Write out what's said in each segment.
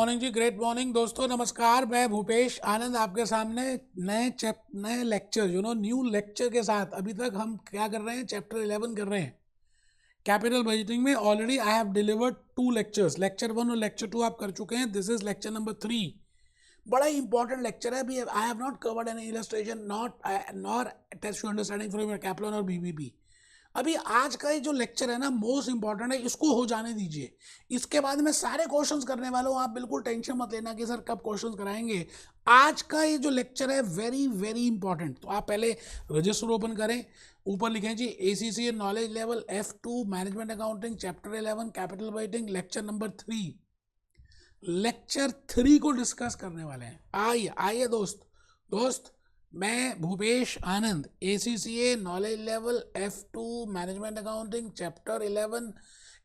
Morning जी, great morning दोस्तों, नमस्कार। मैं भूपेश आनंद आपके सामने नए लेक्चर न्यू लेक्चर के साथ। अभी तक हम क्या कर रहे हैं, चैप्टर 11 कर रहे हैं कैपिटल बजटिंग में। Already I have delivered 2 lectures, lecture 1 और लेक्चर 2 आप कर चुके हैं। This is lecture number 3। बड़ा ही इंपॉर्टेंट लेक्चर है। अभी I have not covered an illustration nor test your understanding from capital और बीबीबी। अभी आज का ये जो लेक्चर है ना, मोस्ट इंपॉर्टेंट है, इसको हो जाने दीजिए। इसके बाद मैं सारे क्वेश्चंस करने वाला हूँ, आप बिल्कुल टेंशन मत लेना कि सर कब क्वेश्चंस कराएंगे। आज का ये जो लेक्चर है वेरी वेरी इंपॉर्टेंट। तो आप पहले रजिस्टर ओपन करें, ऊपर लिखें जी ACCA knowledge level F2 management accounting chapter 11 capital budgeting lecture number 3। Lecture 3 को डिस्कस करने वाले हैं। आइए आइए दोस्त, मैं भूपेश आनंद, ACCA knowledge level F2 management accounting chapter 11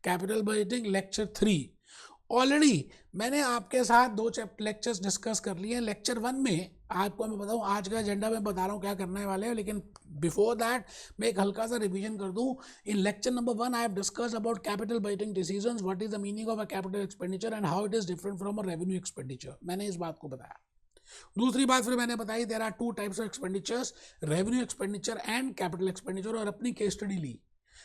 capital budgeting lecture 3। Already मैंने आपके साथ 2 लेक्चर्स डिस्कस कर लिए हैं। लेक्चर 1 में आपको मैं बताऊं, आज का एजेंडा मैं बता रहा हूं क्या करने वाले हैं, लेकिन बिफोर दैट मैं एक हल्का सा रिवीजन कर दूं। In lecture number 1 I have discussed about capital budgeting decisions, what is the meaning of a capital expenditure and how it is different from a revenue expenditure. मैंने इस बात को बताया। दूसरी बात फिर मैंने बताई, there are 2 types of expenditures, revenue expenditure and capital expenditure, और अपनी केस स्टडी ली।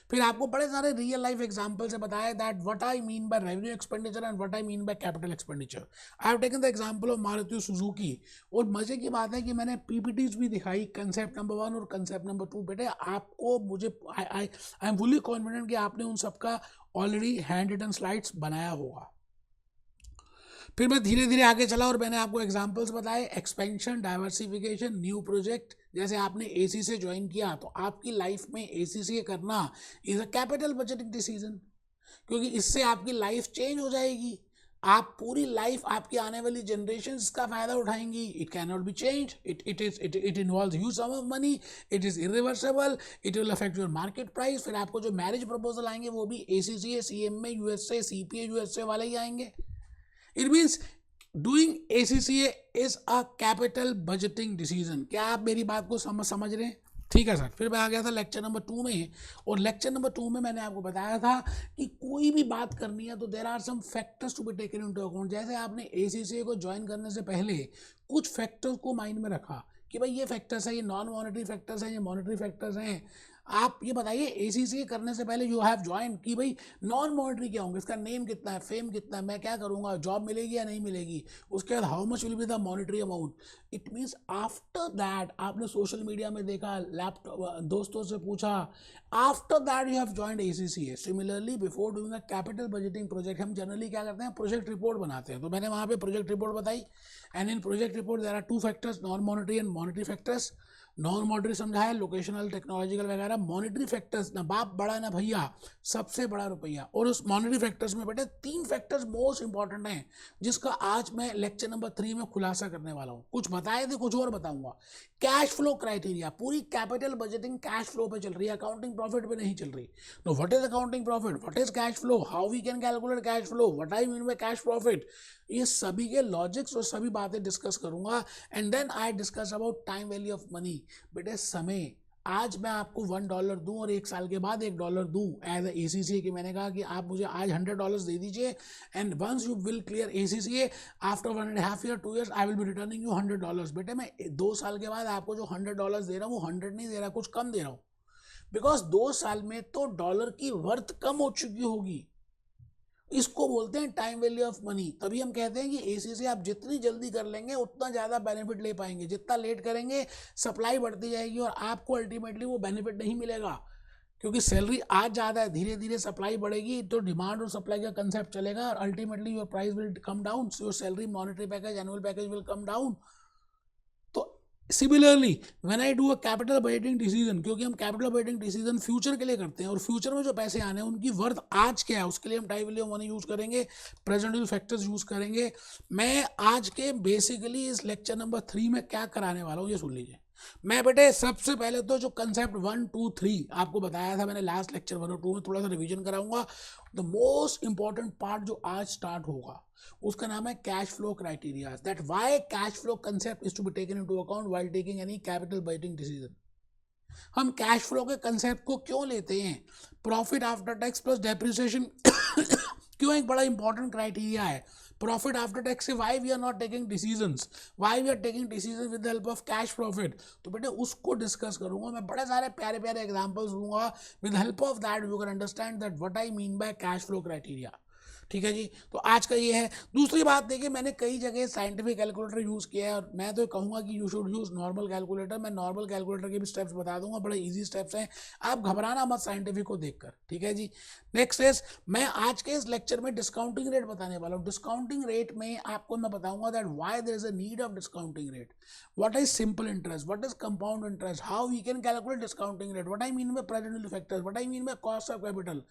फिर आपको बड़े सारे रियल लाइफ एग्जांपल से बताया that what I mean by revenue expenditure and what I mean by capital expenditure. I have taken the example of Maruti Suzuki. और मजे की बात है कि मैंने पीपीटीज भी दिखाई, कंसेप्ट नंबर 1 और कंसेप्ट नंबर 2। बेटे आपको मुझे आई एम फुली कॉन्फिडेंट कि आपने उन सबका ऑलरेडी हैंड रिटन स्लाइड्स बनाया होगा। फिर मैं धीरे धीरे आगे चला और मैंने आपको एग्जांपल्स बताए, एक्सपेंशन, डाइवर्सिफिकेशन, न्यू प्रोजेक्ट। जैसे आपने AC से ज्वाइन किया तो आपकी लाइफ में ACCA करना is a capital budgeting decision, क्योंकि इससे आपकी लाइफ चेंज हो जाएगी। आप पूरी लाइफ, आपकी आने वाली जनरेशन का फायदा उठाएंगी। It can not be change, it involves huge sum of money, it is irreversible, it will affect your market price. फिर आपको जो मैरिज प्रपोजल आएंगे वो भी ACCA, CMA, USA, CPA, USA वाले ही आएंगे। It means doing ACCA is a capital budgeting decision। क्या आप मेरी बात को समझ रहे हैं? ठीक है सर। फिर मैं आ गया था लेक्चर नंबर 2 में, और लेक्चर नंबर 2 में मैंने आपको बताया था कि कोई भी बात करनी है तो there are some factors to be taken into account. जैसे आपने ACCA को ज्वाइन करने से पहले कुछ फैक्टर्स को माइंड में रखा कि भाई ये फैक्टर्स है, ये नॉन मॉनेटरी फैक्टर्स हैं, ये मॉनेटरी फैक्टर्स हैं। आप ये बताइए ACCA करने से पहले यू हैव ज्वाइन कि भाई नॉन मॉनेटरी क्या होंगे, इसका नेम कितना है, फेम कितना है, मैं क्या करूँगा, जॉब मिलेगी या नहीं मिलेगी, उसके बाद how much will be the monetary amount. It means after that आपने सोशल मीडिया में देखा, लैपटॉप दोस्तों से पूछा, after that you have joined ACCA। Similarly before doing a capital budgeting project हम जनरली क्या करते हैं, प्रोजेक्ट रिपोर्ट बनाते हैं। तो मैंने वहाँ पे प्रोजेक्ट रिपोर्ट बताई, and in project report there are 2 factors, non monetary and monetary factors. Non monetary समझाया, लोकेशनल, टेक्नोलॉजिकल वगैरह। मॉनेटरी फैक्टर्स ना बाप बड़ा ना भैया, सबसे बड़ा रुपया। और उस मॉनेटरी फैक्टर्स में बेटे 3 फैक्टर्स मोस्ट इंपॉर्टेंट हैं, जिसका आज मैं लेक्चर नंबर 3 में खुलासा करने वाला हूँ। कुछ बताए थे, कुछ और बताऊंगा। कैश फ्लो क्राइटेरिया, पूरी कैपिटल बजटिंग कैश फ्लो पे चल रही है, अकाउंटिंग प्रॉफिट पे नहीं चल रही। No, what is accounting profit, what is cash flow, how we can calculate cash flow, what I mean by cash profit, ये सभी के लॉजिक्स और सभी बातें डिस्कस करूंगा। And then I discuss about time value of money. बेटे समय, आज मैं आपको $1 दूं और 1 साल के बाद $1 दूं एज ACCA की, मैंने कहा कि आप मुझे आज $100 दे दीजिए, and once you will clear ACCA after 1.5 year 2 years I will be returning you $100। बेटे मैं 2 साल के बाद आपको जो $100 दे रहा हूँ वो 100 नहीं दे रहा, कुछ कम दे रहा हूँ, बिकॉज 2 साल में तो डॉलर की वर्थ कम हो चुकी होगी। इसको बोलते हैं टाइम वैल्यू ऑफ मनी। तभी हम कहते हैं कि ACCA आप जितनी जल्दी कर लेंगे उतना ज़्यादा बेनिफिट ले पाएंगे, जितना लेट करेंगे सप्लाई बढ़ती जाएगी और आपको अल्टीमेटली वो बेनिफिट नहीं मिलेगा, क्योंकि सैलरी आज ज़्यादा है, धीरे धीरे सप्लाई बढ़ेगी तो डिमांड और सप्लाई का कंसेप्ट चलेगा और ultimately your price will come down, your salary, monetary package, annual package will come down. Similarly when I do a capital budgeting decision, क्योंकि हम कैपिटल बजटिंग डिसीजन फ्यूचर के लिए करते हैं और फ्यूचर में जो पैसे आने हैं उनकी वर्थ आज क्या है, उसके लिए हम time value of money use करेंगे, प्रेजेंट वैल्यू फैक्टर्स यूज करेंगे। मैं आज के बेसिकली इस लेक्चर नंबर 3 में क्या कराने वाला हूँ ये सुन लीजिए। मैं बेटे सबसे पहले तो जो कंसेप्ट 1, 2, 3 आपको बताया था मैंने लास्ट लेक्चर 1 और 2 में, थोड़ा सा रिवीजन कराऊंगा। द मोस्ट इंपॉर्टेंट पार्ट जो आज स्टार्ट होगा उसका नाम है cash flow criteria, that why cash flow concept is to be taken into account while taking any capital budgeting decision. हम कैश फ्लो के कंसेप्ट को क्यों लेते हैं, profit after tax plus depreciation क्यों एक बड़ा इंपॉर्टेंट क्राइटेरिया है। प्रॉफिट आफ्टर टैक्स से why we are not taking decisions, why we are taking decision with the help of cash profit, तो बेटे उसको डिस्कस करूंगा मैं, बड़े सारे प्यारे प्यारे एग्जांपल्स दूंगा, with help of that you can understand that what I mean by cash flow criteria. ठीक है जी, तो आज का ये है। दूसरी बात देखिए, मैंने कई जगह साइंटिफिक कैलकुलेटर यूज़ किया है और मैं तो कहूँगा कि you should use normal calculator. मैं नॉर्मल कैलकुलेटर के भी स्टेप्स बता दूंगा, बड़े इजी स्टेप्स हैं, आप घबराना मत साइंटिफिक को देखकर। ठीक है जी, नेक्स्ट इज, मैं आज के इस लेक्चर में डिस्काउंटिंग रेट बताने वाला हूँ। डिस्काउंटिंग रेट में आपको मैं बताऊंगा that why there is a need of discounting rate, what is simple interest, what is compound interest, how we can calculate discounting rate, what I mean by present value factors, what I mean by cost of capital,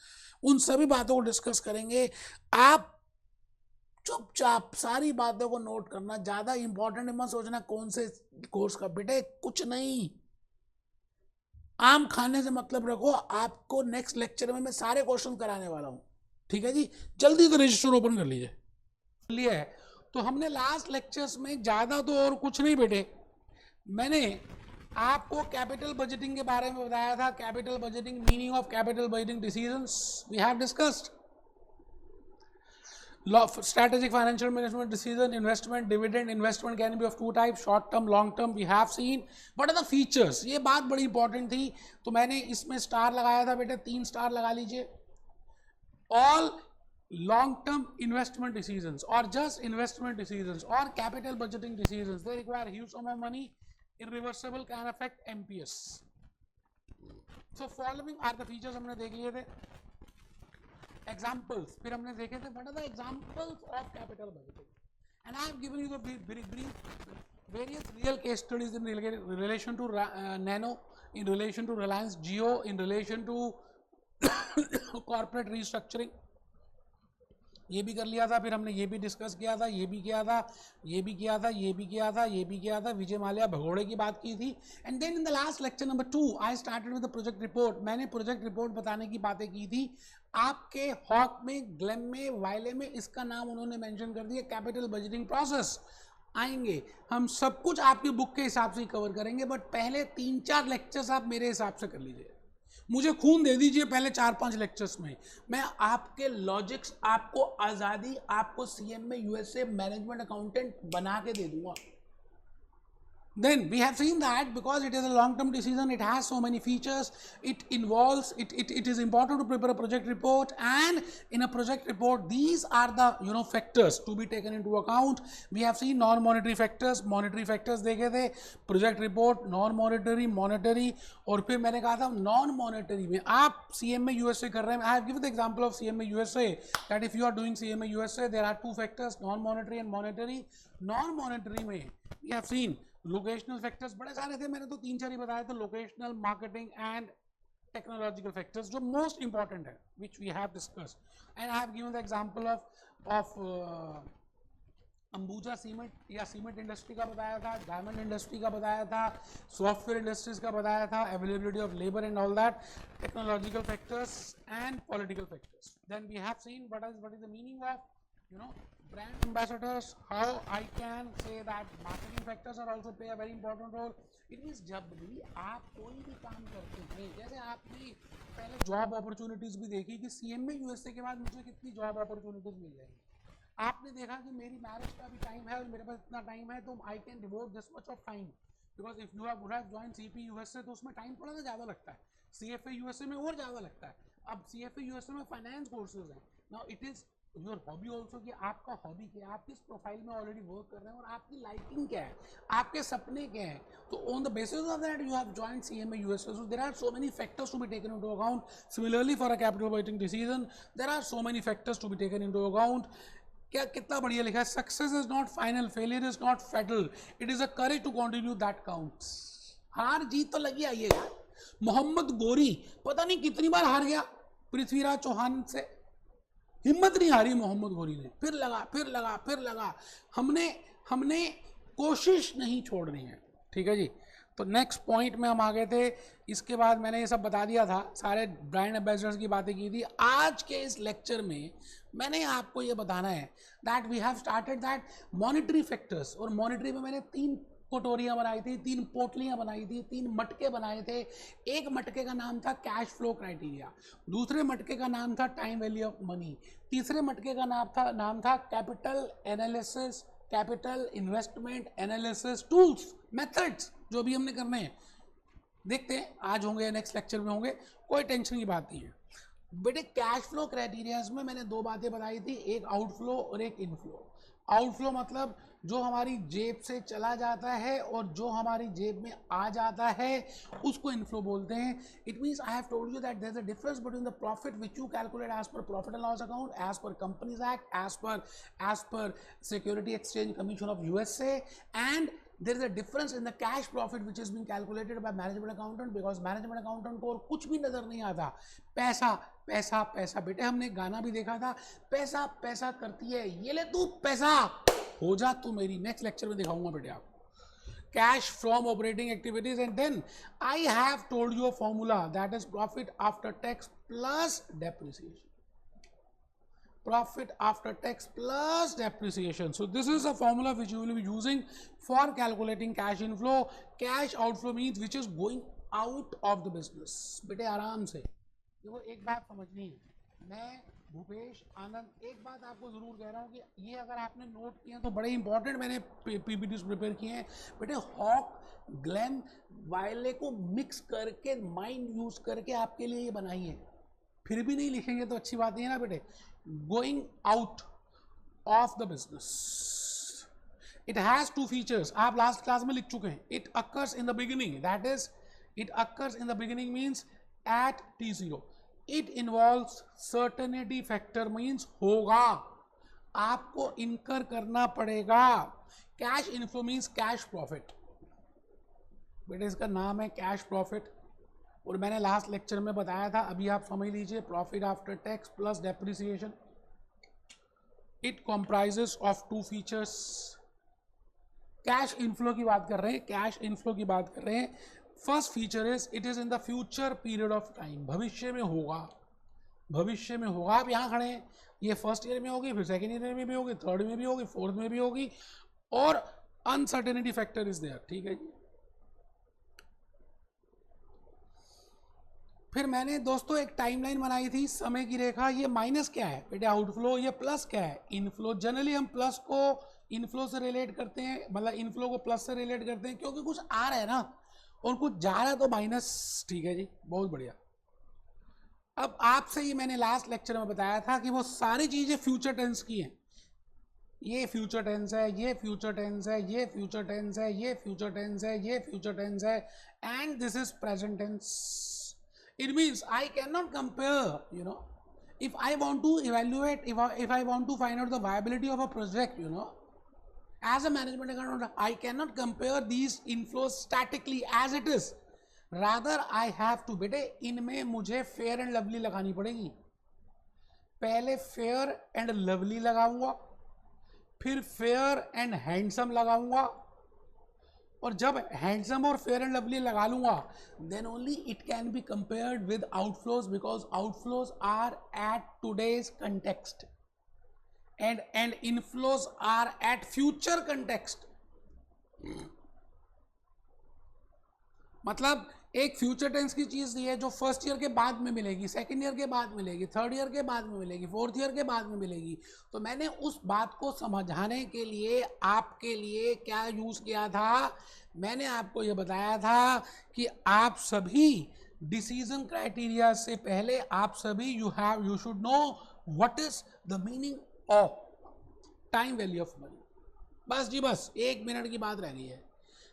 उन सभी बातों को discuss करेंगे। आप चुपचाप सारी बातों को नोट करना, ज्यादा इंपॉर्टेंट मत सोचना कौन से कोर्स का, बेटे कुछ नहीं, आम खाने से मतलब रखो। आपको नेक्स्ट लेक्चर में मैं सारे क्वेश्चन कराने वाला हूं। ठीक है जी, जल्दी से रजिस्टर ओपन कर लीजिए। लिए तो हमने लास्ट लेक्चर्स में ज्यादा तो और कुछ नहीं बेटे, मैंने आपको कैपिटल बजटिंग के बारे में बताया था, capital budgeting, meaning of capital budgeting decisions we have discussed, strategic financial management decision, investment, dividend, investment can be of two types, short term, long term, we have seen, what are the features, ये बात बड़ी important थी, तो मैंने इसमें star लगाया था बेटे, 3 स्टार लगा लीजिए। all long term investment decisions or just investment decisions or capital budgeting decisions, they require huge sum of money, irreversible, can affect MPS. so following are the features हमने देख लिए थे। Examples, फिर हमने देखे थे what are the examples of capital budgeting, and I have given you the very brief various real case studies in relation to Nano, in relation to Reliance Jio, in relation to corporate restructuring, ये भी कर लिया था। फिर हमने ये भी discuss किया था, ये भी किया था, ये भी किया था, ये भी किया था, ये भी किया था, विजय माल्या भगोड़े की बात की थी। And then in the last lecture number 2 I started with the project report, मैंने प्रोजेक्ट रिपोर्ट बताने की बातें की थी। आपके हॉक में, ग्लेम में, वायले में इसका नाम उन्होंने मेंशन कर दिया, कैपिटल बजटिंग प्रोसेस। आएंगे हम सब कुछ आपकी बुक के हिसाब से ही कवर करेंगे, बट पहले 3-4 लेक्चर्स आप मेरे हिसाब से कर लीजिए, मुझे खून दे दीजिए पहले 4-5 लेक्चर्स में, मैं आपके लॉजिक्स, आपको आज़ादी, आपको सीएम में यूएसए मैनेजमेंट अकाउंटेंट बना के दे दूंगा। Then we have seen that because it is a long-term decision, it has so many features, it involves, it is important to prepare a project report, and in a project report these are the factors to be taken into account. We have seen non-monetary factors, monetary factors देखे थे, project report, non-monetary, monetary, और फिर मैंने कहा था non-monetary में आप CMA USA कर रहे हैं, I have given the example of CMA USA that if you are doing CMA USA there are 2 factors, non-monetary and monetary. Non-monetary में we have seen locational factors बड़े सारे थे, मैंने तो 3-4 ही बताया था, locational, marketing and technological factors जो मोस्ट इंपॉर्टेंट है, which we have discussed, and I have given the example of Ambuja cement या सीमेंट इंडस्ट्री का बताया था, डायमंड इंडस्ट्री का बताया था, सॉफ्टवेयर इंडस्ट्रीज का बताया था, availability of labour and all that, technological factors and political factors. Then we have seen what is the meaning of brand ambassadors, how I can say that marketing factors are also play a very important role. It means जब भी आप कोई भी काम करते हैं, जैसे आपने पहले जॉब अपॉर्चुनिटीज भी देखी कि सीएम में यूएसए के बाद मुझे कितनी जॉब अपॉर्चुनिटीज मिल जाएंगी, आपने देखा कि मेरी मैरिज का भी टाइम है और मेरे पास इतना टाइम है तो I can devote this much of time, because if you have join CP USA तो उसमें टाइम थोड़ा सा ज़्यादा लगता है, सीएफए यूएसए में और ज़्यादा लगता है। अब सीएफए यूएसए में फाइनेंस कोर्सेज हैं, now it is your hobby also, कि आपका हॉबी क्या है, आप किस प्रोफाइल में ऑलरेडी वर्क कर रहे हैं और आपकी लाइकिंग क्या है, आपके सपने क्या हैं, तो on the basis of that you have joined CMA USA, so there are so many factors to be taken into account. Similarly for a capital budgeting decision there are so many factors to be taken into account. क्या कितना बढ़िया लिखा है, success is not final, failure is not fatal, it is a courage to continue that counts. हार जीत तो लगी आई है, मोहम्मद गोरी पता नहीं कितनी बार हार गया पृथ्वीराज चौहान से, हिम्मत नहीं हारी मोहम्मद गोरी ने, फिर लगा, हमने कोशिश नहीं छोड़नी है। ठीक है जी, तो नेक्स्ट पॉइंट में हम आ गए थे, इसके बाद मैंने ये सब बता दिया था, सारे ब्रांड एम्बेसडर्स की बातें की थी। आज के इस लेक्चर में मैंने आपको ये बताना है that we have started that monetary factors, और मॉनेटरी में मैंने 3 कटोरियां बनाई थी, 3 पोटलियां बनाई थी, 3 मटके बनाए थे। एक मटके का नाम था कैश फ्लो क्राइटेरिया, दूसरे मटके का नाम था टाइम वैल्यू ऑफ मनी, तीसरे मटके का नाम था capital analysis, capital investment analysis tools methods, जो भी हमने करने हैं देखते हैं, आज होंगे या नेक्स्ट लेक्चर में होंगे, कोई टेंशन की बात नहीं है बेटे। कैश फ्लो क्राइटेरियाज में मैंने 2 बातें बताई थी, एक आउटफ्लो और एक इनफ्लो। आउटफ्लो मतलब जो हमारी जेब से चला जाता है और जो हमारी जेब में आ जाता है उसको इनफ्लो बोलते हैं। It means I have told you that there is a difference between the profit which you calculate as per profit and loss account, as per Companies Act, as per Security Exchange Commission of USA, and there is a difference in the cash profit which is being calculated by management accountant, because management accountant को और कुछ भी नजर नहीं आता, पैसा पैसा पैसा। बेटे हमने एक गाना भी देखा था, पैसा पैसा करती है ये ले तू पैसा हो जा तू मेरी। नेक्स्ट लेक्चर में दिखाऊंगा बेटे आपको cash from operating activities. And then I have told you a formula that is profit after tax plus depreciation, profit after tax plus depreciation. So this is a formula which you will be using for calculating cash inflow. Cash outflow means which is going out of the business. बेटे आराम से देखो, एक बात समझनी है, मैं भूपेश आनंद एक बात आपको जरूर कह रहा हूँ कि ये अगर आपने नोट किए तो बड़े इंपॉर्टेंट मैंने पीपीटी प्रिपेयर किए हैं बेटे। हॉक ग्लेन वायले को मिक्स करके माइंड यूज करके आपके लिए ये बनाई है, फिर भी नहीं लिखेंगे तो अच्छी बात नहीं है ना बेटे। Going out of the business, it has 2 features, आप लास्ट क्लास में लिख चुके हैं। It occurs in the beginning, that is it occurs in the beginning means at T0. It involves certainty factor means होगा, आपको इनकर करना पड़ेगा। Cash inflow means cash profit, बेटे इसका नाम है कैश प्रॉफिट, और मैंने लास्ट लेक्चर में बताया था, अभी आप समझ लीजिए, profit after tax plus depreciation. It comprises of 2 features. Cash inflow की बात कर रहे हैं, कैश इनफ्लो की बात कर रहे हैं। First feature is it is in the future period of time, भविष्य में होगा, भविष्य में होगा। आप यहाँ खड़े हैं, ये फर्स्ट ईयर में होगी, फिर सेकेंड ईयर में भी होगी, थर्ड में भी होगी, फोर्थ में भी होगी, और अनसर्टेनिटी फैक्टर इज देयर, ठीक है जी। फिर मैंने दोस्तों एक टाइमलाइन बनाई थी, समय की रेखा। ये माइनस क्या है बेटे आउटफ्लो, ये प्लस क्या है इनफ्लो। जनरली हम प्लस को इनफ्लो से रिलेट करते हैं, मतलब इनफ्लो को प्लस से रिलेट करते हैं, क्योंकि कुछ आ रहा है ना और कुछ जा रहा है तो माइनस, ठीक है जी, बहुत बढ़िया। अब आपसे ही मैंने लास्ट लेक्चर में बताया था कि वो सारी चीजें फ्यूचर टेंस की हैं। ये फ्यूचर टेंस है, ये फ्यूचर टेंस है, ये फ्यूचर टेंस है, ये फ्यूचर टेंस है, ये फ्यूचर टेंस है, and this is present tense. It means I cannot compare, you know, if I want to evaluate, if I want to find out the viability of a project, you know, as a management accountant, I cannot compare these inflows statically as it is. Rather, I have to, बेटे इनमें मुझे fair and lovely लगानी पड़ेगी। पहले fair and lovely लगाऊंगा, फिर fair and handsome लगाऊंगा, और जब हैंडसम और फेयर एंड लवली लगा लूंगा then only it can be compared with outflows, because outflows are at today's context and inflows are at future context. मतलब एक फ्यूचर टेंस की चीज दी है जो फर्स्ट ईयर के बाद में मिलेगी, सेकेंड ईयर के बाद मिलेगी, थर्ड ईयर के बाद में मिलेगी, फोर्थ ईयर के बाद में मिलेगी। तो मैंने उस बात को समझाने के लिए आपके लिए क्या यूज किया था, मैंने आपको यह बताया था कि आप सभी डिसीजन क्राइटेरिया से पहले आप सभी you should know what is the meaning of time value of money. बस जी बस, 1 मिनट की बात रह गई है,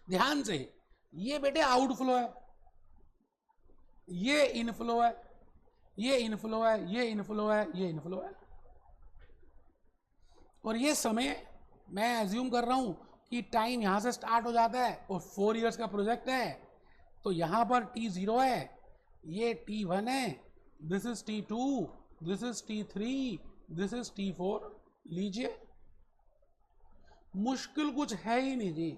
ध्यान से। ये बेटे आउटफ्लो है, ये इनफ्लो है, ये इनफ्लो है, ये इनफ्लो है, ये इनफ्लो है, और ये समय मैं एज्यूम कर रहा हूं कि टाइम यहां से स्टार्ट हो जाता है और 4 इयर्स का प्रोजेक्ट है, तो यहां पर T0 है, ये T1 है, this is T2, this is T3, this is T4। लीजिए, मुश्किल कुछ है ही नहीं जी।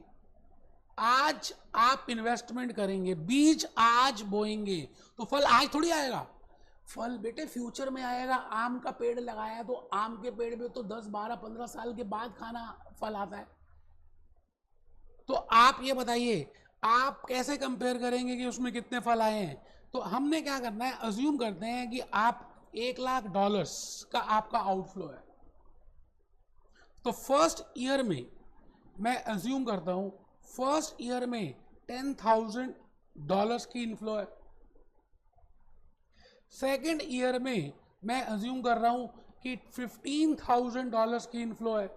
आज आप इन्वेस्टमेंट करेंगे, बीज आज बोएंगे तो फल आज थोड़ी आएगा, फल बेटे फ्यूचर में आएगा। आम का पेड़ लगाया तो आम के पेड़ में तो 10, 12, 15 साल के बाद खाना फल आता है। तो आप ये बताइए आप कैसे कंपेयर करेंगे कि उसमें कितने फल आए हैं? तो हमने क्या करना है, अज्यूम करते हैं कि आप $1,00,000 का आपका आउटफ्लो है। तो फर्स्ट ईयर में मैं अज्यूम करता हूं फर्स्ट ईयर में $10,000 की इनफ्लो है। सेकेंड ईयर में मैं अज्यूम कर रहा हूं कि $15,000 की इनफ्लो है।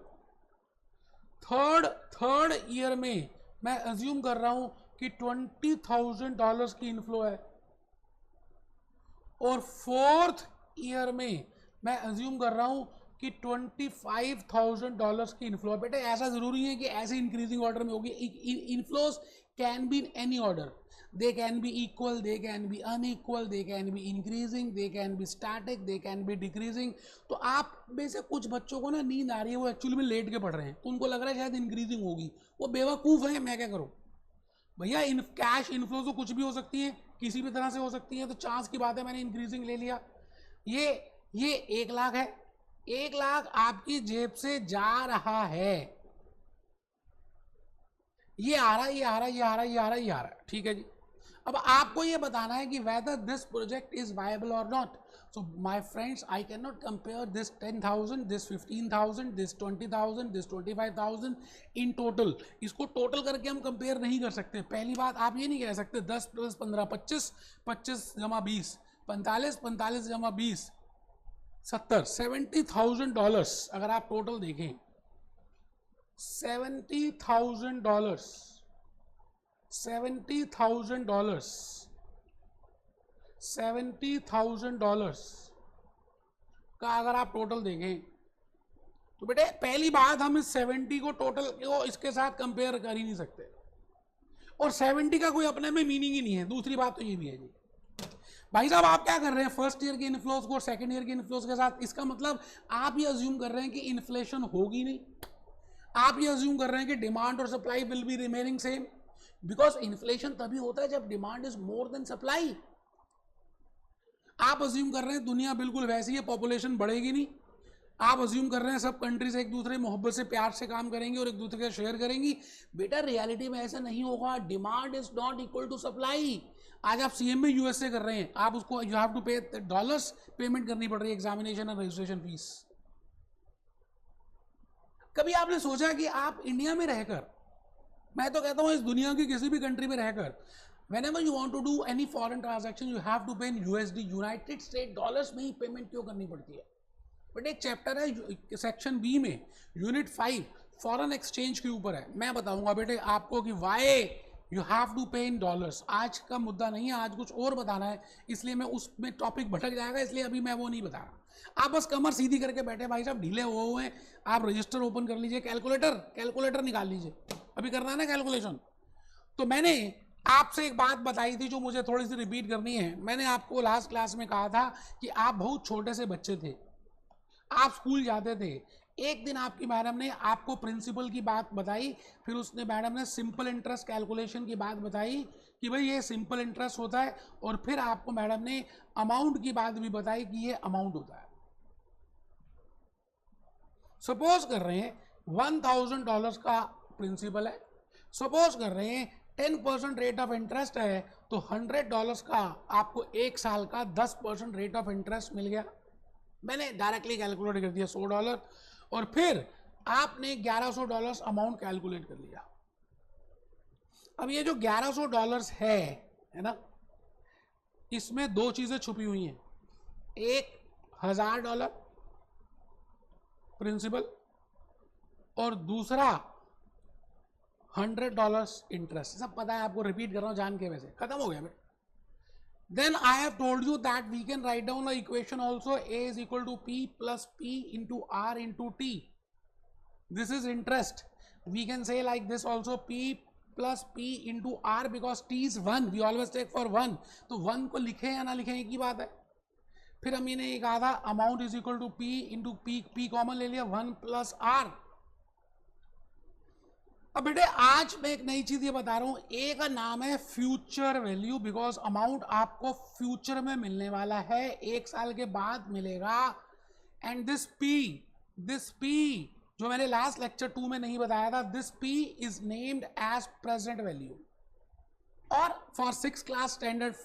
थर्ड ईयर में मैं अज्यूम कर रहा हूं कि $20,000 की इनफ्लो है। और फोर्थ ईयर में मैं अज्यूम कर रहा हूं कि $25,000 की इनफ्लो है। बेटे ऐसा जरूरी है कि ऐसे इंक्रीजिंग ऑर्डर में होगी। Inflows can be in any order, they can be equal, they can be unequal, they can be increasing, they can be static, they can be decreasing। तो आप में से कुछ बच्चों को ना नींद आ रही है, वो एक्चुअली में लेट के पढ़ रहे हैं, तो उनको लग रहा है शायद इंक्रीजिंग होगी, वो बेवकूफ़ है, मैं क्या करूं भैया। कैश इनफ्लो तो कुछ भी हो सकती है, किसी भी तरह से हो सकती है, तो चांस की बात है, मैंने इंक्रीजिंग ले लिया। ये 1,00,000 है, 1,00,000 आपकी जेब से जा रहा है, ये आ रहा है, ये आ रहा है, ये आ रहा है, ये आ रहा है, ये आ रहा है, ठीक है जी। अब आपको ये बताना है कि whether this project is viable or not. So my friends, I cannot compare this 10,000, this 15,000, this 20,000, this 25,000 in total. इसको टोटल करके हम कंपेयर नहीं कर सकते। पहली बात, आप ये नहीं कह सकते 10 + 15 25, 25 + 20 45, 45 + 20 70, $70,000 अगर आप टोटल देखें, $70,000 $70,000 का अगर आप टोटल देखें, तो बेटे पहली बात, हम इस 70 को टोटल को इसके साथ कंपेयर कर ही नहीं सकते, और 70 का कोई अपने में मीनिंग ही नहीं है। दूसरी बात तो ये भी है जी भाई साहब, आप क्या कर रहे हैं फर्स्ट ईयर के इनफ्लोज को सेकंड ईयर के इनफ्लोज के साथ, इसका मतलब आप ये अज्यूम कर रहे हैं कि इन्फ्लेशन होगी नहीं, आप ये अज्यूम कर रहे हैं कि डिमांड और supply will be remaining same, because inflation तभी होता है जब demand is more than supply. आप अज्यूम कर रहे हैं दुनिया बिल्कुल वैसी है, पॉपुलेशन बढ़ेगी नहीं। आप अज्यूम कर रहे हैं सब कंट्रीज एक दूसरे मोहब्बत से प्यार से काम करेंगी और एक दूसरे का शेयर करेंगी। बेटा रियलिटी में ऐसा नहीं होगा, demand is not equal to supply. आज आप सीएम में यूएसए कर रहे हैं, आप उसको यू हैव टू पे डॉलर्स पेमेंट करनी पड़ रही है, एग्जामिनेशन और रजिस्ट्रेशन फीस। कभी आपने सोचा कि आप इंडिया में रहकर, मैं तो कहता हूं इस दुनिया की किसी भी कंट्री में रहकर, whenever you want to do any foreign transaction you have to pay in USD, United state dollars में ही पेमेंट क्यों करनी पड़ती है? बट एक चैप्टर है सेक्शन बी में, यूनिट 5 फॉरेन एक्सचेंज के ऊपर है, मैं बताऊंगा बेटे आपको कि वाई यू हैव टू पे इन डॉलर्स। आज का मुद्दा नहीं है, आज कुछ और बताना है, इसलिए मैं उसमें टॉपिक भटक जाएगा, इसलिए अभी मैं वो नहीं बता रहा। आप बस कमर सीधी करके बैठे भाई साहब, ढीले हुए हैं, आप रजिस्टर ओपन कर लीजिए, कैलकुलेटर निकाल लीजिए, अभी करना है ना कैलकुलेशन। तो मैंने आपसे एक बात बताई थी जो मुझे थोड़ी सी रिपीट करनी है। मैंने आपको लास्ट क्लास में कहा था कि आप बहुत छोटे से बच्चे थे, आप स्कूल जाते थे, एक दिन आपकी मैडम ने आपको प्रिंसिपल की बात बताई, फिर उसने मैडम ने सिंपल इंटरेस्ट कैलकुलेशन की बात बताई कि भाई ये सिंपल इंटरेस्ट होता है, और फिर आपको मैडम ने अमाउंट की बात भी बताई कि ये अमाउंट होता है। सपोज कर रहे हैं $1,000 का प्रिंसिपल है, सपोज कर रहे हैं 10% रेट ऑफ इंटरेस्ट है, तो $100 का आपको एक साल का 10% रेट ऑफ इंटरेस्ट मिल गया। मैंने डायरेक्टली कैलकुलेट कर दिया $100, और फिर आपने $1,100 अमाउंट कैलकुलेट कर लिया। अब ये जो $1,100 है ना, इसमें दो चीजें छुपी हुई हैं, एक $1,000 प्रिंसिपल और दूसरा $100 इंटरेस्ट। सब पता है आपको, रिपीट कर रहा हूं जान के, वैसे खत्म हो गया बेटा। Then I have told you that we can write down the equation also, A is equal to P plus P into R into T. This is interest. We can say like this also, P plus P into R, because T is 1. We always take for 1. तो 1 को लिखें या ना लिखें एक ही बात है। फिर हम ये कहा था amount is equal to P into P common ले लिया, 1 plus R। अब बेटे आज मैं एक नई चीज ये बता रहा हूं, ए का नाम है फ्यूचर वैल्यू, बिकॉज अमाउंट आपको फ्यूचर में मिलने वाला है, एक साल के बाद मिलेगा। एंड दिस पी जो मैंने लास्ट लेक्चर 2 में नहीं बताया था, this P is named as present value, और for 6th class standard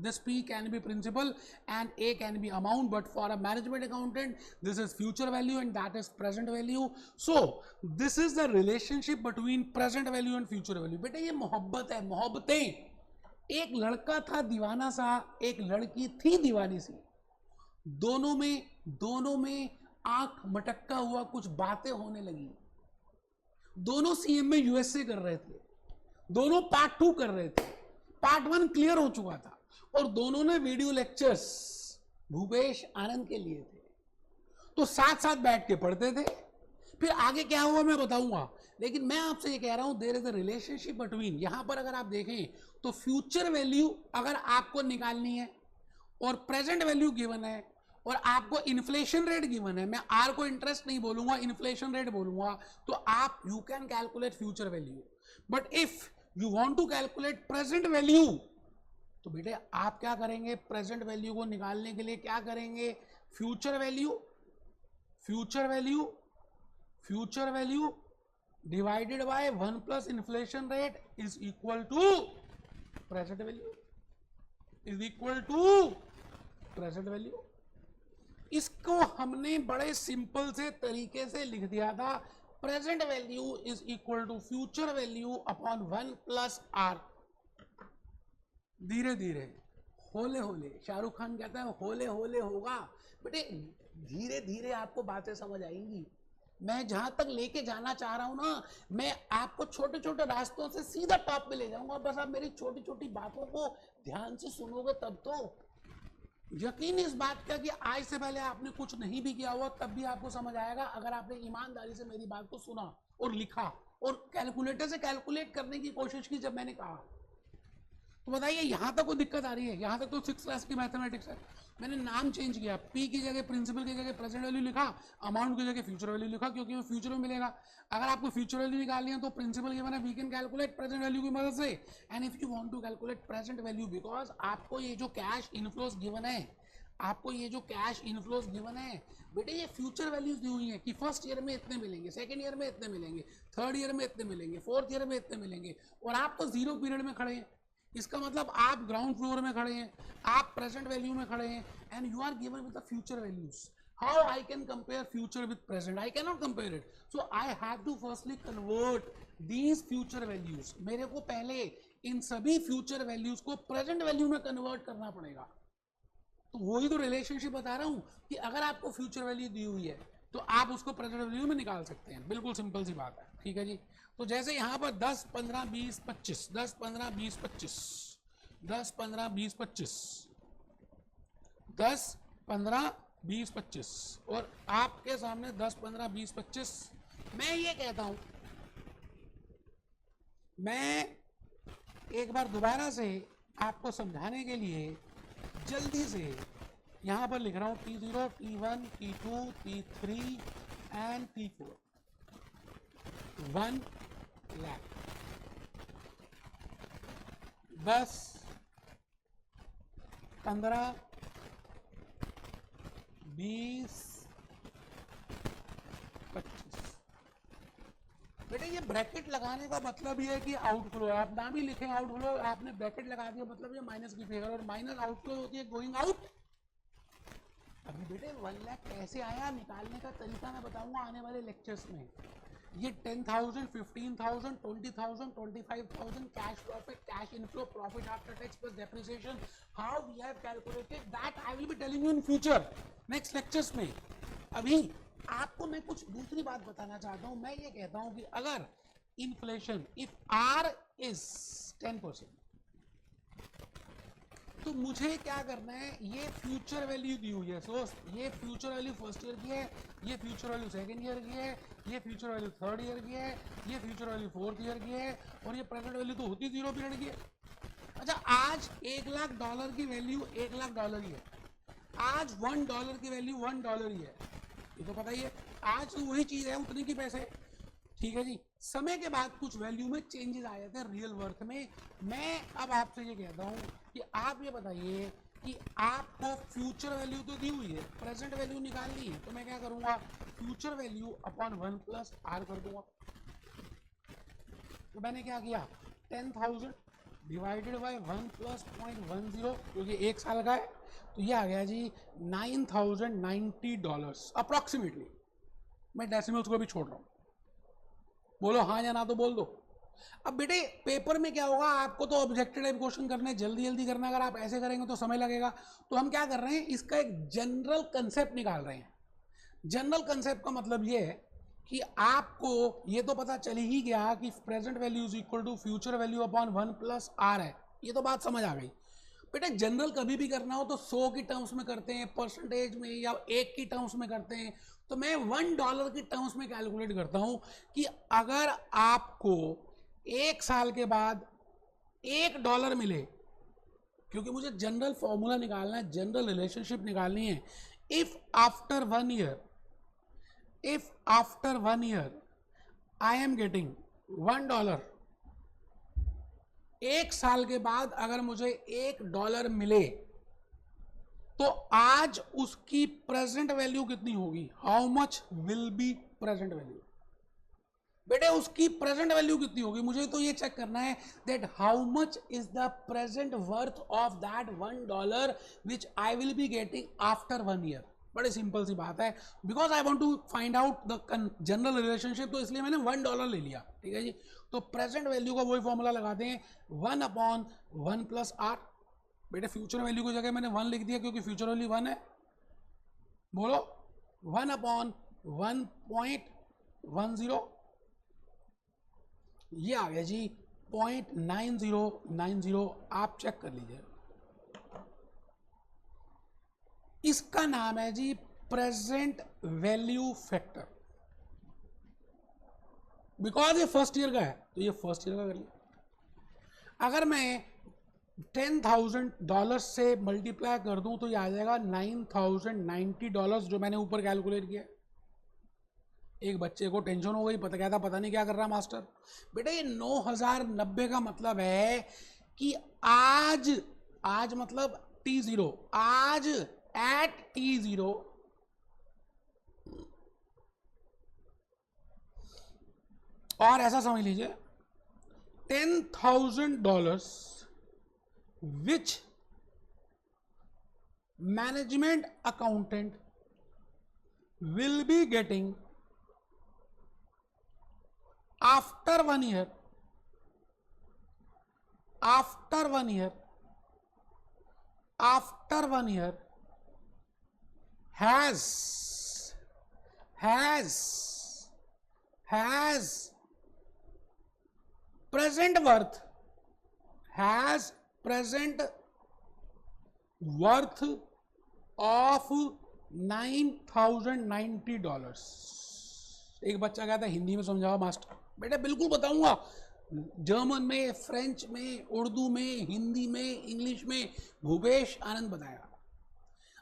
this P can be principal and A can be amount, but for a management accountant this is future value and that is present value. So this is the relationship between present value and future value. बेटा ये मोहब्बत है, मोहब्बतें। एक लड़का था दीवाना सा, एक लड़की थी दीवानी सी, दोनों में आंख मटक्का हुआ कुछ बातें होने लगी। दोनों सीएम में यूएसए कर रहे थे, दोनों पार्ट 2 कर रहे थे, पार्ट 1 क्लियर हो चुका था, और दोनों ने वीडियो लेक्चर्स भूपेश आनंद के लिए थे, तो साथ साथ बैठ के पढ़ते थे। फिर आगे क्या हुआ मैं बताऊंगा, लेकिन मैं आपसे ये कह रहा हूं there is a relationship between, यहां पर अगर आप देखें तो फ्यूचर वैल्यू अगर आपको निकालनी है और प्रेजेंट वैल्यू गिवन है और आपको इन्फ्लेशन रेट गिवन है, मैं आर को इंटरेस्ट नहीं बोलूंगा, इन्फ्लेशन रेट बोलूंगा, तो आप you can calculate future value. But if you want to calculate present value, तो बेटे आप क्या करेंगे, प्रेजेंट वैल्यू को निकालने के लिए क्या करेंगे, future value divided by 1 plus inflation rate is equal to present value, इसको हमने बड़े सिंपल से तरीके से लिख दिया था, present value is equal to future value upon 1 plus R. धीरे धीरे होले होले, शाहरुख खान कहता है होले होले होगा, बेटे धीरे धीरे आपको बातें समझ आएंगी। मैं जहां तक लेके जाना चाह रहा हूं ना, मैं आपको छोटे छोटे रास्तों से सीधा टॉप पे ले जाऊंगा, बस आप मेरी छोटी छोटी बातों को ध्यान से सुनोगे तब तो। यकीन इस बात का कि आज से पहले आपने कुछ नहीं भी किया हुआ तब भी आपको समझ आएगा, अगर आपने ईमानदारी से मेरी बात को सुना और लिखा और कैलकुलेटर से कैलकुलेट करने की कोशिश की जब मैंने कहा। तो बताइए यहां तक कोई दिक्कत आ रही है? यहां तक तो 6th क्लास की मैथमेटिक्स है। मैंने नाम चेंज किया, पी की जगह प्रिंसिपल की जगह प्रेजेंट वैल्यू लिखा, अमाउंट की जगह फ्यूचर वैल्यू लिखा, क्योंकि वो फ्यूचर में मिलेगा। अगर आपको फ्यूचर वैल्यू निकालनी है तो प्रिंसिपल गिवन है, we can calculate present value की मदद से। And if you want to calculate present value, because आपको ये जो कैश इनफ्लोज गिवन है, बेटे ये फ्यूचर वैल्यूज दी हुई है कि फर्स्ट ईयर में इतने मिलेंगे, सेकंड ईयर में इतने मिलेंगे, थर्ड ईयर में इतने मिलेंगे, फोर्थ ईयर में इतने मिलेंगे, और आप तो जीरो पीरियड में खड़े हैं। इसका मतलब आप ग्राउंड फ्लोर में खड़े हैं, आप प्रेजेंट वैल्यू में खड़े हैं, and you are given with the future values. How I can compare future with present? I can not compare it, so I have to firstly convert these future values. मेरे को पहले इन सभी future values को present value में convert करना पड़ेगा। तो वही तो रिलेशनशिप बता रहा हूं कि अगर आपको फ्यूचर वैल्यू दी हुई है तो आप उसको प्रेजेंट वैल्यू में निकाल सकते हैं, बिल्कुल सिंपल सी बात है। ठीक है जी, तो जैसे यहां पर 10 15 20 25 10 15 20 25 10 15 20 25 10 15 20 25 और आपके सामने 10 15 20 25। मैं ये कहता हूं, मैं एक बार दोबारा से आपको समझाने के लिए जल्दी से यहां पर लिख रहा हूं T0 T1 T2 T3 and T4 1 lakh 10 15 20 25। बेटे ये ब्रैकेट लगाने का मतलब ये है कि आउटफ्लो, आप ना भी लिखें आउटफ्लो, आपने ब्रैकेट लगा दिया मतलब ये माइनस की फिगर, और माइनस आउटफ्लो होती है गोइंग आउट। अभी बेटे 1 लाख कैसे आया, निकालने का तरीका मैं बताऊंगा आने वाले लेक्चर्स में। ये 10,000 15,000 20,000 25,000 cash profit, cash inflow, profit after tax plus depreciation, how we have calculated that I will be telling you in future next lectures में। अभी आपको मैं कुछ दूसरी बात बताना चाहता हूं। मैं ये कहता हूं कि अगर इन्फ्लेशन इफ आर इज 10%, तो मुझे क्या करना है, ये फ्यूचर वैल्यू दी हुई है, सो ये फ्यूचर वैल्यू फर्स्ट ईयर की है, ये फ्यूचर वैल्यू सेकंड ईयर की है, ये फ्यूचर वैल्यू थर्ड ईयर की है, ये फ्यूचर वैल्यू फोर्थ ईयर की है, और ये प्रेजेंट वैल्यू तो होती जीरो पीरियड की है। अच्छा, आज $1 लाख की वैल्यू $1 लाख ही है, आज $1 की वैल्यू $1 ही है, ये तो पता ही है। आज तो वही चीज है, उतने की पैसे। ठीक है जी, समय के बाद कुछ वैल्यू में चेंजेस आ जाते हैं रियल वर्थ में। मैं अब आपसे ये कहता हूं कि आप ये बताइए कि आपको फ्यूचर वैल्यू तो दी हुई है, प्रेजेंट वैल्यू निकालनी है, तो मैं क्या करूंगा, future value upon 1 plus R कर दूंगा। तो मैंने क्या किया, 10,000 डिवाइडेड बाय 1 प्लस 0.10, क्योंकि एक साल का है, तो ये आ गया जी $9,090 अप्रॉक्सीमेटली। मैं डेसिमल्स को भी छोड़ रहा हूँ, बोलो हाँ या ना तो बोल दो। अब बेटे पेपर में क्या होगा, आपको तो ऑब्जेक्टिव टाइप क्वेश्चन करने जल्दी जल्दी करना, अगर आप ऐसे करेंगे तो समय लगेगा। तो हम क्या कर रहे हैं, इसका एक जनरल कंसेप्ट निकाल रहे हैं। जनरल कंसेप्ट का मतलब ये है कि आपको ये तो पता चल ही गया कि present value is equal to future value upon 1 plus R है, ये तो बात समझ आ गई। बेटा जनरल कभी भी करना हो तो 100 की टर्म्स में करते हैं, परसेंटेज में या 1 की टर्म्स में करते हैं। तो मैं $1 की टर्म्स में कैलकुलेट करता हूं कि अगर आपको 1 साल के बाद $1 मिले, क्योंकि मुझे जनरल फॉर्मूला निकालना है, जनरल रिलेशनशिप निकालनी है। If after 1 year I am getting $1, 1 साल के बाद अगर मुझे $1 मिले तो आज उसकी प्रेजेंट वैल्यू कितनी होगी, how much will be present value. बेटे उसकी प्रेजेंट वैल्यू कितनी होगी, मुझे तो ये चेक करना है that how much is the present worth of that $1 which I will be getting after 1 year। बड़ी सिंपल सी बात है, because I want to find out the general relationship, तो इसलिए मैंने $1 ले लिया। ठीक है जी, तो प्रेजेंट वैल्यू का वही फॉर्मूला लगाते हैं, 1 अपॉन 1 प्लस आर। बेटे फ्यूचर वैल्यू की जगह मैंने 1 लिख दिया क्योंकि फ्यूचर वैल्यू 1 है, बोलो 1 अपॉन 1.10, ये आ गया जी 0.9090, आप चेक कर लीजिए। इसका नाम है जी प्रेजेंट वैल्यू फैक्टर। बिकॉज ये फर्स्ट ईयर का है तो ये फर्स्ट ईयर का कर लिया। अगर मैं $10,000 से मल्टीप्लाई कर दूं तो ये आ जाएगा $9,090, जो मैंने ऊपर कैलकुलेट किया। एक बच्चे को टेंशन हो गई, पता क्या था, पता नहीं क्या कर रहा मास्टर। बेटा ये 9,090 का मतलब है कि आज मतलब T0, आज एट T0 और ऐसा समझ लीजिए $10,000 which management accountant will be getting after 1 year has present worth of $9,090। एक बच्चा कहता है हिंदी में समझाओ मास्टर। बेटा बिल्कुल बताऊंगा, जर्मन में, फ्रेंच में, उर्दू में, हिंदी में, इंग्लिश में, भूपेश आनंद बताएगा।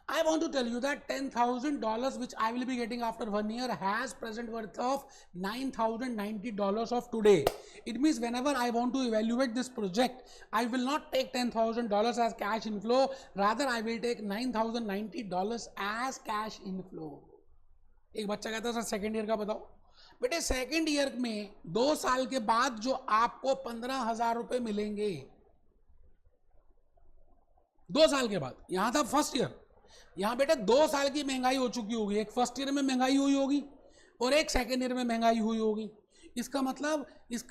I want to tell you that $10,000 which I will be getting after 1 year has present worth of $9,090 of today. It means whenever I want to evaluate this project, I will not take $10,000 as cash inflow, rather I will take $9,090 as cash inflow. एक बच्चा कहता है sir second year का बताओ। बेटे second year में 2 साल के बाद जो आपको 15,000 रुपए मिलेंगे, 2 साल के बाद, यहां था फर्स्ट ईयर, यहां बेटे 2 साल की महंगाई हो चुकी होगी। एक फर्स्ट ईयर में महंगाई हुई होगी और एक सेकेंड ईयर में महंगाई हुई होगी। इसका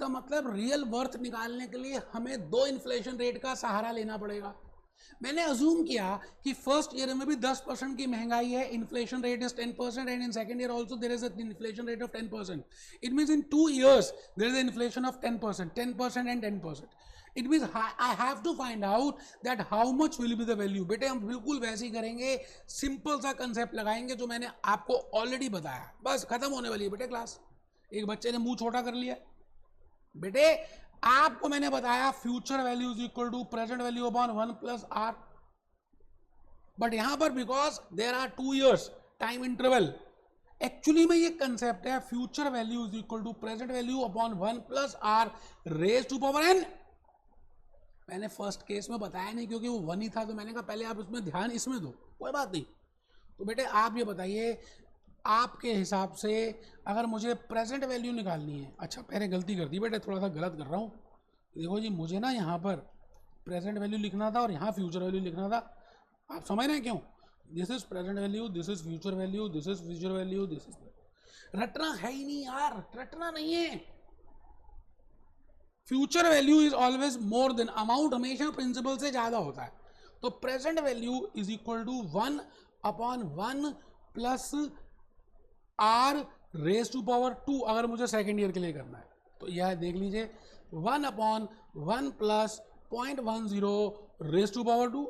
मतलब रियल वर्थ निकालने के लिए हमें 2 इन्फ्लेशन रेट का सहारा लेना पड़ेगा। मैंने अज्यूम किया कि फर्स्ट ईयर में भी 10% की महंगाई है, inflation rate is 10%, and in second year also there is an inflation rate of 10%। It means in 2 years there is an inflation of 10% and 10%। It means I have to find out that how much will be the value. बेटे हम बिल्कुल वैसे ही करेंगे, simple सा concept लगाएंगे जो मैंने आपको ऑलरेडी बताया, बस खत्म होने वाली है बेटे क्लास। एक बच्चे ने मुंह छोटा कर लिया। बेटे आपको मैंने बताया future value is equal to present value upon 1 plus R, but यहां पर because there are 2 years time interval, actually में ये कंसेप्ट है future value is equal to present value upon 1 plus R raise to power n। मैंने first case में बताया नहीं क्योंकि वो 1 ही था, तो मैंने कहा पहले आप इसमें ध्यान इसमें दो, कोई बात नहीं। तो बेटे आप ये बताइए आपके हिसाब से अगर मुझे प्रेजेंट वैल्यू निकालनी है, अच्छा पहले गलती कर दी बेटे, थोड़ा सा गलत कर रहा हूँ। देखो जी मुझे ना यहाँ पर प्रेजेंट वैल्यू लिखना था और यहाँ फ्यूचर वैल्यू लिखना था। आप समझ रहे हैं क्यों? This is present value, this is future value, this is future value, this is, रटना है ही नहीं यार, रटना नहीं है। Future value is always more than, amount हमेशा प्रिंसिपल से ज्यादा होता है। तो present value is equal to 1/1 plus R raise to power 2, अगर मुझे सेकेंड ईयर के लिए करना है तो यह देख लीजिए 1/1 plus 0.10 raise to power 2,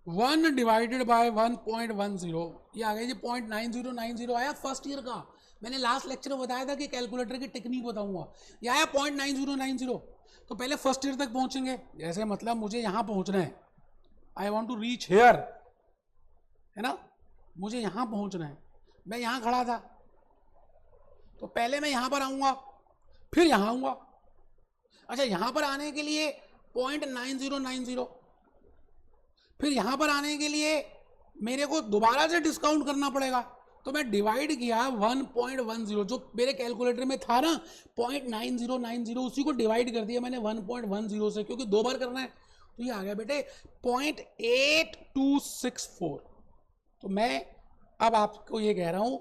1 divided by 1.10, ये आ गया जी 0.9090 आया फर्स्ट ईयर का। मैंने लास्ट लेक्चर में बताया था कि कैलकुलेटर की टेक्निक बताऊंगा, ये आया 0.9090। तो पहले फर्स्ट ईयर तक पहुंचेंगे, जैसे मतलब मुझे यहां पहुंचना है, I want to reach here, है ना, मुझे यहां पहुंचना है, मैं यहां खड़ा था, तो पहले मैं यहां पर आऊंगा, फिर यहां आऊंगा। अच्छा यहां पर आने के लिए 0.9090, फिर यहां पर आने के लिए मेरे को दोबारा से डिस्काउंट करना पड़ेगा, तो मैं डिवाइड किया 1.10, जो मेरे कैलकुलेटर में था ना 0.9090, उसी को डिवाइड कर दिया मैंने 1.10 से, क्योंकि 2 बार करना है। तो ये आ गया बेटे 0.8264। तो मैं अब आपको ये कह रहा हूं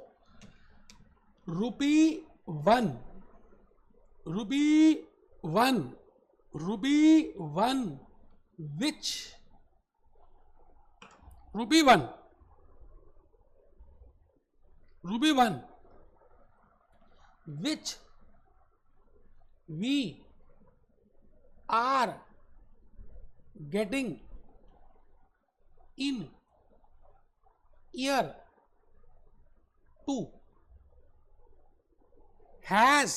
₹1 which which we are getting in year 2 has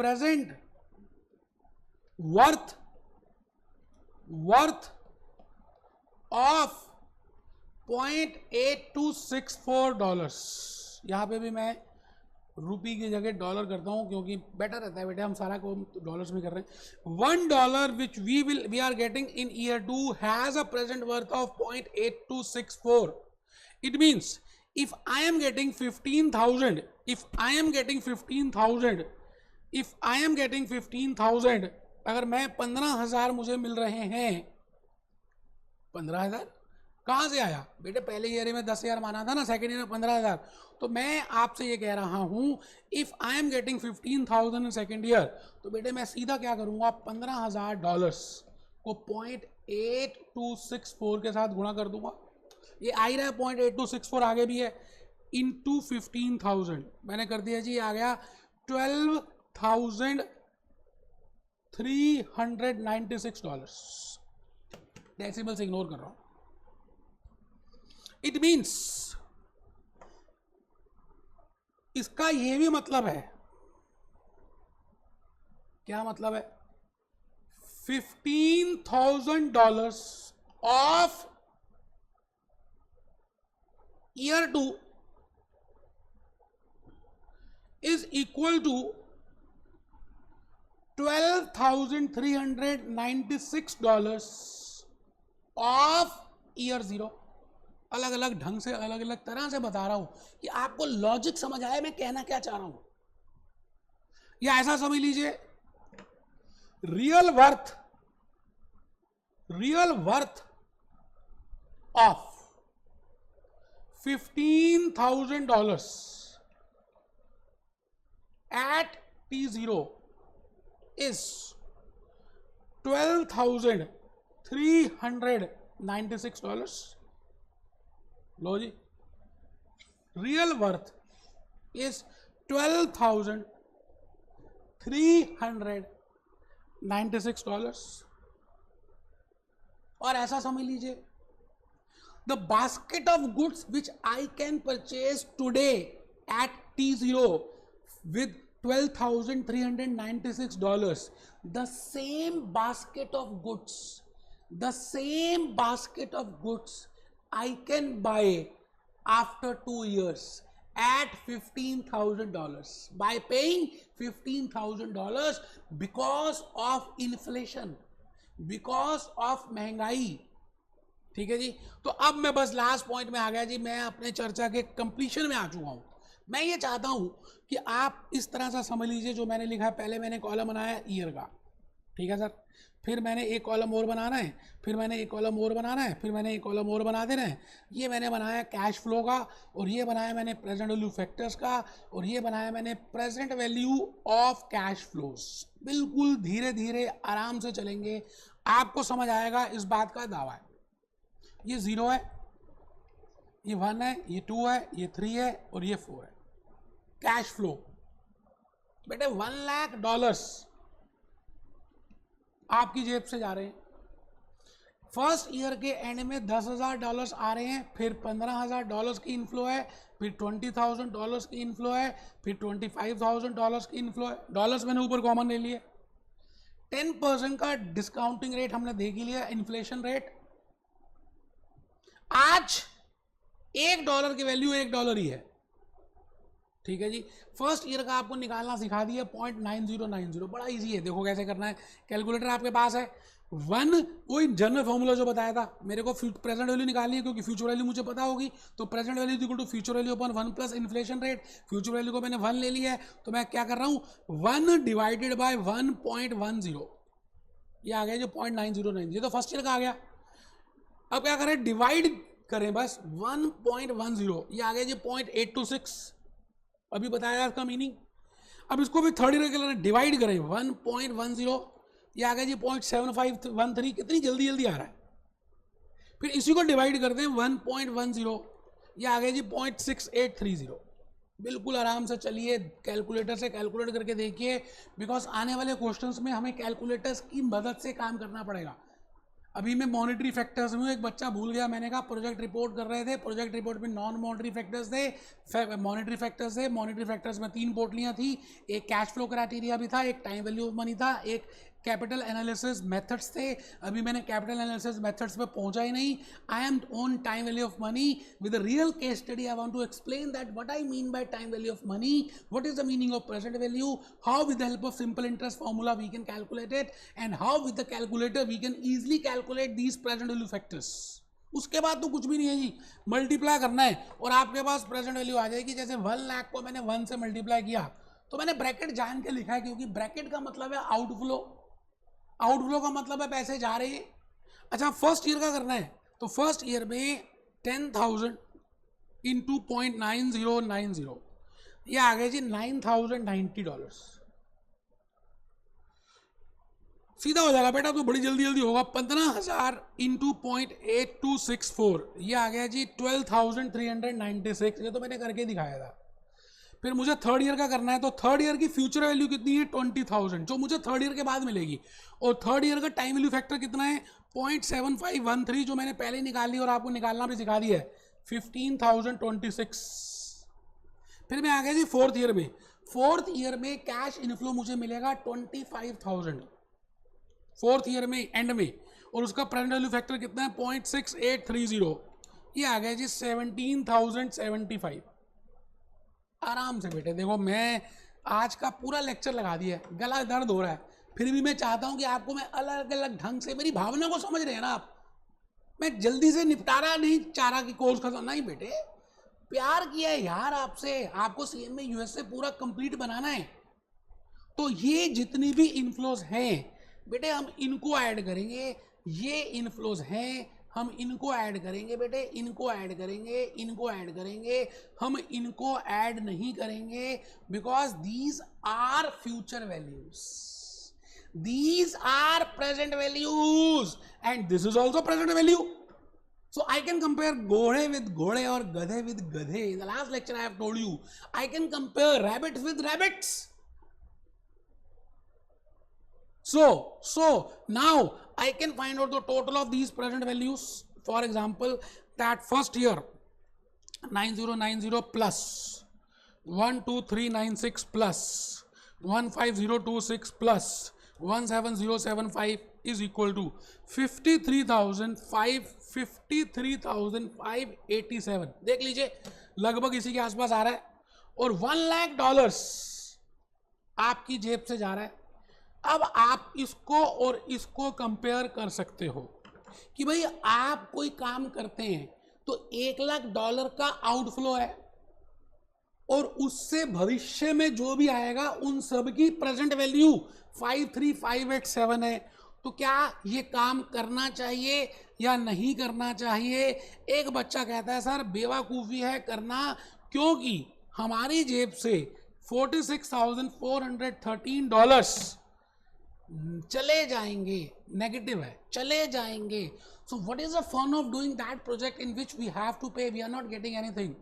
present worth of $0.8264। यहाँ पे भी मैं रुपी की जगह डॉलर करता हूँ क्योंकि बेटर रहता है बेटे, हम सारा को डॉलर्स में कर रहे हैं। $1 which we are getting in year 2 has a present worth of 0.8264। It means if I am getting 15,000, अगर मैं 15,000 मुझे मिल रहे हैं, 15,000 कहां से आया बेटे? पहले ईयर में 10,000 माना था ना, सेकेंड ईयर में 15,000। तो मैं आपसे ये कह रहा हूं if I am getting 15,000 in second year, तो बेटे मैं सीधा क्या करूंगा, $15,000 को 0.8264 के साथ गुणा कर दूंगा। ये आ ही रहा है 0.8264, आगे भी है, इंटू 15,000 मैंने कर दिया जी, आ गया $12,396। डेसिमल से इग्नोर कर रहा हूं। इट मीन्स इसका ये भी मतलब है, क्या मतलब है, $15,000 of year 2 is equal to $12,396 of year 0। अलग अलग ढंग से, अलग अलग तरह से बता रहा हूं कि आपको लॉजिक समझ आए मैं कहना क्या चाह रहा हूं। या ऐसा समझ लीजिए, real worth of $15,000 at T0 is $12,396। लो जी, रियल वर्थ इज $12,396। और ऐसा समझ लीजिए, the basket of goods which I can purchase today at T0 with $12,396, the same basket of goods I can buy after 2 years at $15,000 by paying $15,000 because of inflation, because of महंगाई। ठीक है जी। तो अब मैं बस लास्ट पॉइंट में आ गया जी, मैं अपने चर्चा के कंप्लीशन में आ चुका हूं। मैं ये चाहता हूं कि आप इस तरह से समझ लीजिए जो मैंने लिखा है। पहले मैंने कॉलम बनाया ईयर का, ठीक है सर, फिर मैंने एक कॉलम और बनाना है, फिर मैंने एक कॉलम और बनाना है, फिर मैंने एक कॉलम और बना देना है। ये मैंने बनाया कैश फ्लो का, और ये बनाया मैंने प्रेजेंट वैल्यू फैक्टर्स का, और ये बनाया मैंने present value of cash flows. बिल्कुल धीरे धीरे आराम से चलेंगे, आपको समझ आएगा, इस बात का दावा है। ये 0 है, ये 1 है, ये 2 है, ये 3 है और ये 4 है। कैश फ्लो बेटे $1 लाख आपकी जेब से जा रहे हैं। फर्स्ट ईयर के एंड में $10,000 आ रहे हैं, फिर $15,000 की इनफ्लो है, फिर $20,000 की इनफ्लो है, फिर $25,000 की इनफ्लो है। डॉलर्स मैंने ऊपर कॉमन ले लिए। 10% का डिस्काउंटिंग रेट हमने देख ही लिया, इन्फ्लेशन रेट। आज $1 की वैल्यू $1 ही है, ठीक है जी। फर्स्ट ईयर का आपको निकालना सिखा दिया, 0.9090, बड़ा इजी है। देखो कैसे करना है, कैलकुलेटर आपके पास है। 1 वही जनरल फॉर्मूला जो बताया था, मेरे को प्रेजेंट वैल्यू निकालनी है क्योंकि फ्यूचर वैल्यू मुझे पता होगी। तो present value equal to future value upon 1 plus inflation rate. Future value को मैंने 1 ले लिया है, तो मैं क्या कर रहा हूं, 1 डिवाइडेड बाय 1.10, ये आ गया जो 0.9090, तो फर्स्ट ईयर का आ गया। अब क्या करें, डिवाइड करें बस 1.10, ये आ गया जी 0.826, अभी बताया इसका मीनिंग। अब इसको भी थर्ड ईयर के लिए डिवाइड करें 1.10, ये आ गया जी 0.7513, कितनी जल्दी जल्दी आ रहा है। फिर इसी को डिवाइड करते हैं 1.10, ये आ गया जी 0.6830। बिल्कुल आराम से चलिए, कैलकुलेटर से कैलकुलेट करके देखिए, बिकॉज आने वाले क्वेश्चंस में हमें कैलकुलेटर्स की मदद से काम करना पड़ेगा। अभी मैं मॉनेटरी फैक्टर्स में, एक बच्चा भूल गया, मैंने कहा प्रोजेक्ट रिपोर्ट कर रहे थे, प्रोजेक्ट रिपोर्ट में नॉन मॉनेटरी फैक्टर्स थे, मॉनेटरी फैक्टर्स थे। मॉनेटरी फैक्टर्स में 3 पोर्टलियां थी, एक कैश फ्लो क्राइटेरिया भी था, एक टाइम वैल्यू ऑफ मनी था, एक कैपिटल एनालिसिस मेथड्स थे। अभी मैंने कैपिटल एनालिसिस मेथड्स पे पहुंचा ही नहीं। I am on time value of money with a real case study. I want to explain that what I mean by time value of money, what is the meaning of present value, how with the help of simple interest formula we can calculate it, and how with the calculator we can easily calculate these present value factors. उसके बाद तो कुछ भी नहीं है जी, multiply करना है और आपके पास प्रेजेंट वैल्यू आ जाएगी। जैसे 1 लाख को मैंने 1 से मल्टीप्लाई किया, तो मैंने ब्रैकेट जान के लिखा है, क्योंकि ब्रैकेट का मतलब है आउटफ्लो, आउटफ्लो का मतलब है पैसे जा रहे हैं। अच्छा, फर्स्ट ईयर का करना है, तो फर्स्ट ईयर में 10,000 इंटू 0.9090, ये आ गए जी $9,090। सीधा हो जाएगा बेटा, तो बड़ी जल्दी जल्दी होगा। 15,000 इंटू 0.8264, ये आ गया जी 12,396। ये तो मैंने करके दिखाया था। फिर मुझे थर्ड ईयर का करना है, तो थर्ड ईयर की फ्यूचर वैल्यू कितनी है, 20,000, जो मुझे थर्ड ईयर के बाद मिलेगी। और थर्ड ईयर का टाइम वैल्यू फैक्टर कितना है, 0.7513, जो मैंने पहले निकाल ली और आपको निकालना भी सिखा दिया है, 15,026। फिर मैं आ गया जी फोर्थ ईयर में। फोर्थ ईयर में कैश इनफ्लो मुझे मिलेगा 25,000 फोर्थ ईयर में एंड में, और उसका प्रेजेंट वैल्यू फैक्टर कितना है, 0.6830, ये आ गया जी 17,075। आराम से बेटे देखो, मैं आज का पूरा लेक्चर लगा दिया है, गला दर्द हो रहा है, फिर भी मैं चाहता हूं कि आपको मैं अलग अलग ढंग से, मेरी भावना को समझ रहे हैं ना आप, मैं जल्दी से निपटारा नहीं चाह रहा कि कोर्स खत्म, नहीं बेटे, प्यार किया है यार आपसे, आपको सीएमए यूएसए पूरा कंप्लीट बनाना है। तो ये जितनी भी इनफ्लोज हैं बेटे, हम इनको ऐड करेंगे, ये इनफ्लोज हैं, हम इनको ऐड करेंगे बेटे, इनको ऐड करेंगे, इनको ऐड करेंगे, हम इनको ऐड नहीं करेंगे, because these are future values, these are present values, and this is also present value. So I can compare घोड़े with घोड़े और गधे with गधे. In the last lecture I have told you, I can compare rabbits with rabbits. So now I can find out the total of these present values. For example, that first year 9090 plus 12396 plus 15026 plus 17075 is equal to 53,587। देख लीजिए लगभग इसी के आसपास आ रहा है, और $1,00,000 आपकी जेब से जा रहा है। अब आप इसको और इसको कंपेयर कर सकते हो कि भाई आप कोई काम करते हैं तो $1,00,000 का आउटफ्लो है, और उससे भविष्य में जो भी आएगा उन सब की प्रेजेंट वैल्यू 53587 है। तो क्या ये काम करना चाहिए या नहीं करना चाहिए? एक बच्चा कहता है सर बेवकूफ़ी है करना, क्योंकि हमारी जेब से $46,413 चले जाएंगे, नेगेटिव है, चले जाएंगे। So what is the fun of doing that project in which we have to pay, we are not getting anything.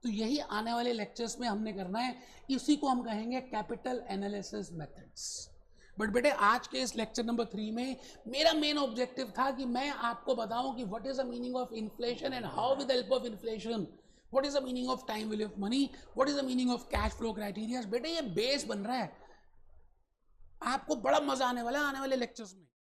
तो यही आने वाले लेक्चर्स में हमने करना है, इसी को हम कहेंगे कैपिटल एनालिसिस मेथड्स। बट बेटे आज के इस लेक्चर नंबर 3 में मेरा मेन ऑब्जेक्टिव था कि मैं आपको बताऊं कि what is the meaning of inflation and how with the help of inflation what is the meaning of time value of money, what is the meaning of cash flow criteria. बेटे ये base बन रहा है, आपको बड़ा मजा आने वाला है आने वाले लेक्चर्स में।